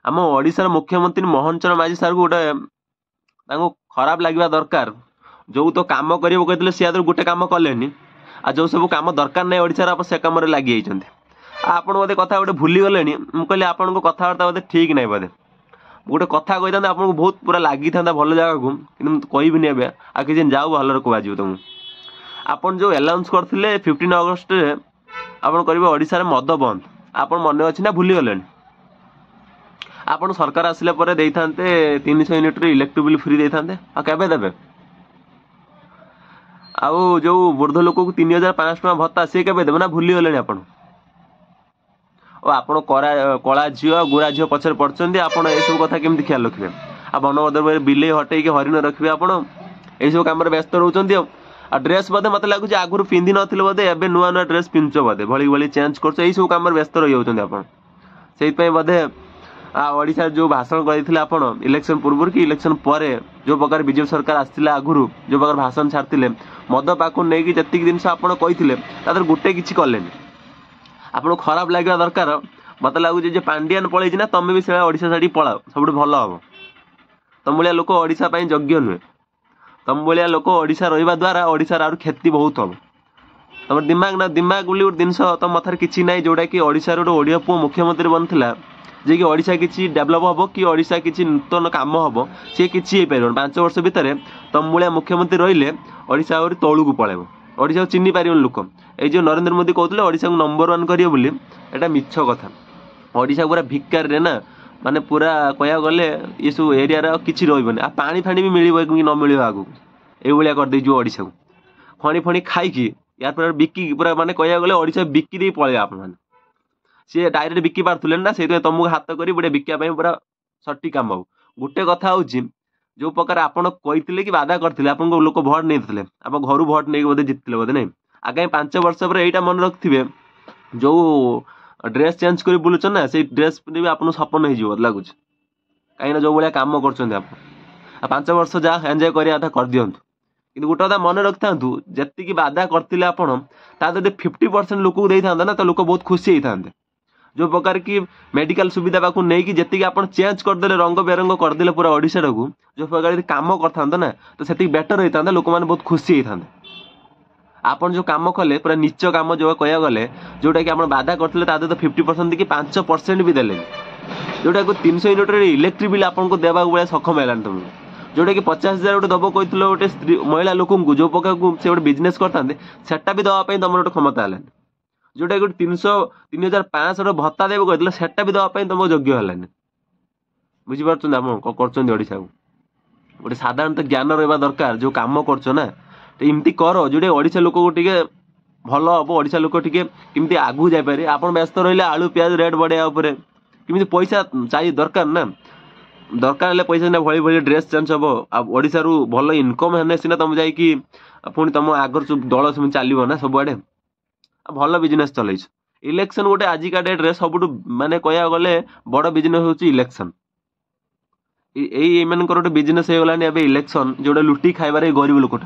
आम ओडिशार मुख्यमंत्री मोहन चरण माझी सार को गोटे खराब लगे दरकार जो तो कम करेंगे कहते सी आदि गोटे कम कले आ जो सब कम दरकार नहीं ओडिशार आप से कम लगी आपड़ बोधे कथा गोटे भूली गले मुझे कहली आपण कथबार्ता बोधे ठीक नहीं बोधे गोटे कथा कही था आपको बहुत पूरा लगी था भल जगह को कि कहबी आ कि जाऊ भल कह तुमको आपन जो अनाउंस करते 15 अगस्त आपन करेंगे ओडिशा मद बंद आप मन अच्छी ना भूली गले आपन सरकार आसिले 300 यूनिट इलेक्ट्रिक बिल फ्री देते केवे देवे आउ जो वृद्ध लोक को 3500 भत्ता सी केवे देवे ना भूली गले आपण और आपड़ कला झील गोरा झील पचर पड़ते आपड़ यू कथा केमती ख्याल रखिए आ बनबदर बिले हटेक हरिण रखिए आपड़ यू कम व्यस्त रोच आ ड्रेस बोधे मत लगुच आगुरी पिंधि नी बोधे एवं नुआ नुआ ड्रेस पिंधुच बोधे भली भली चेंज कर सब कम व्यस्त रही होते से बोधे ओडिशा जो भाषण करते इलेक्शन पूर्व कि इलेक्शन पर जो प्रकार बीजेपी सरकार आसला आगुरी जो प्रकार भाषण छाड़ते मद पाक नहीं जी जिन आपते गोटे किसी कले आपको खराब लगे दरकार मत लगुच पांडियान पलैची ना तुम भी से ओडिशा छाड़ी पलाओ सब भल हम तुम भाया लोक ओडिशा योग्य नुहे तुम भाया लोक ओडिशा रहा द्वारा ओडिशार आर क्षति बहुत हम तुम दिमाग ना दिमाग बोली गोटे जिन तुम मथार किसी ना जोटा कि ओडिशार गोटे ओडिया पुओ मुख्यमंत्री बनता जे कि ओडिशा किसी डेभलप हम कि ओडिशा किसी नूतन काम हम सी किसी पार 5 वर्ष भितर तुम भाया मुख्यमंत्री रहिले ओडिशा आहुरी तौलू को पलैब ओडिशा को चिन्ह पार लोक ये नरेंद्र मोदी कहते ओडिशा को नंबर 1 करिए बोली एटा मिछ कथा ओडिशा पूरा भिकार रे ना माने पूरा कह गले ये सब एरिया किसी रही पानी फाणी भी मिले कि न मिले आगू ये कर दे ओडिशा को खणी फणी खाई यार पूरा बिकी पूरा माने कह गले ओडिशा बिकी दे पलैबे आप सी डायरेक्ट बिकी पार्थुले ना से तुमको हाथ कर गोटे बिकापी पूरा सटीक काम हो गोटे कथा हूँ जो प्रकार आपड़ कहते कि बाधा करते आपको लोक भोट नहीं आप घर भोट नहीं बोधे जीतते बोधे नहीं आगामी 5 वर्ष पर यहीटा मन रखिए जो ड्रेस चेंज कर बुलून ना से ड्रेस भी आपको सपन हो लगुच कहीं जो भाया कम कर 5 वर्ष जहाँ एंजय कर दिंतु कि गोटे कथा मन रखि था जी बाधा करते आपड़ 50% लोक को दे था ना तो लोक बहुत खुशी होते जो प्रकार की मेडिकल सुविधा पाक नहीं जी आप चेंज करदे रंग बेरंग करदे पूरा ओडिशा को जो प्रकार कम करता ना तो से बेटर होता लोक मैंने बहुत खुशी होते आप जो कम कले पूरा नीच कम जो कह गले जोटा कि आप बाधा करते तो 50% देखिए 5% भी देले जोटा को 300 यूनिट इलेक्ट्रिक बिल आपको देवा भाया सक्षम है तुम जोटा कि 50,000 गोटे दब कहते गोटे स्त्री महिला लोक जो प्रकार को से गोटे बिजनेस करते सेटा भी दवाई तुम गोटे क्षमता है जोटा कि 3,500 भत्ता देव कहते सेटा भी दवाई तुम योग्य है बुझीपार आप ओडिशा को गोटे साधारणतः ज्ञान रहा दरकार जो कम कर इमती कर जोटे ओडिशा लोक को टिके भल हम ओडिशा लोक टिके किमती आगू जापारे आप व्यस्त रही आलू प्याज रेट बढ़िया किमी पैसा चाहिए दरकार ना दरकार है पैसा ना भली भली ड्रेस चेंज हम ओडिशा रु भल इनकम है सीना तुम जाकि पुणी तुम आगर दल सब चलो ना सबुआड़े भल बिजनेस चल इलेक्शन गोटे आजिका डेट रे सब माने कह गले बड़ बिजनेस हूँ इलेक्शन मान गोटे बिजनेस हो गलानी इलेक्शन जोटा लुटी खाइबार गरीब लोक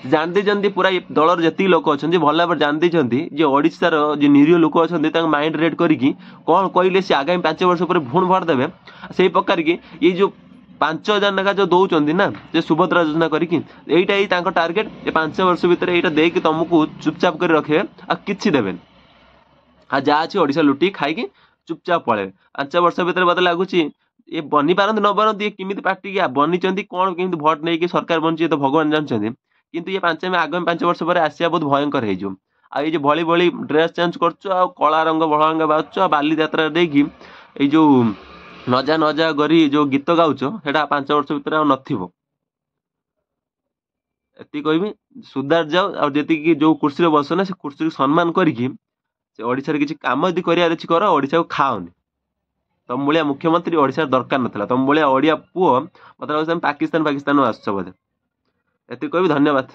जानते पूरा दलर जी लोक अच्छा भल भाव जानते जे ओडिशार जो निरीह लोक अच्छा माइंड रेड करके कौन कहले सी आगामी 5 वर्ष पर भूण भोट देवे से प्रकार की ये जो 5,000 नाका जो दौरान ना जे सुभद्रा योजना करके यहीटा ही टार्गेट ये 5 वर्ष भितर यहाँ देकी तुमको चुपचाप कर रखे आ कि देवे आ जहाँ अच्छी ओडिशा लुटी खाई चुपचाप पड़े 5 वर्ष भितर मत लगुच ये बनी पारती न पारती किमी पार्टी बनी कौन केमी भोट नहीं सरकार बनी तो भगवान जानते किंतु ये आगामी 5 वर्ष पर आसिया बहुत भयंकर हो ये भली भली ड्रेस चेंज कर कला रंग भल रंग बाजुच बाली यात्रा देखी ये जो नजा नजा गरी जो गीत गाउच से 5 वर्ष भितर एति कहबी सुधार जाओ और जी जो कुर्सी बस ना से कुर्सी सम्मान करके ओडिशा किसी कम यदि कर ओडिशा को खाओनी तुम भाया मुख्यमंत्री ओडिशा दरकार नाला तुम भाया ओडिया पुओ मतलब पाकिस्तान आस बोधे एति कहबी धन्यवाद।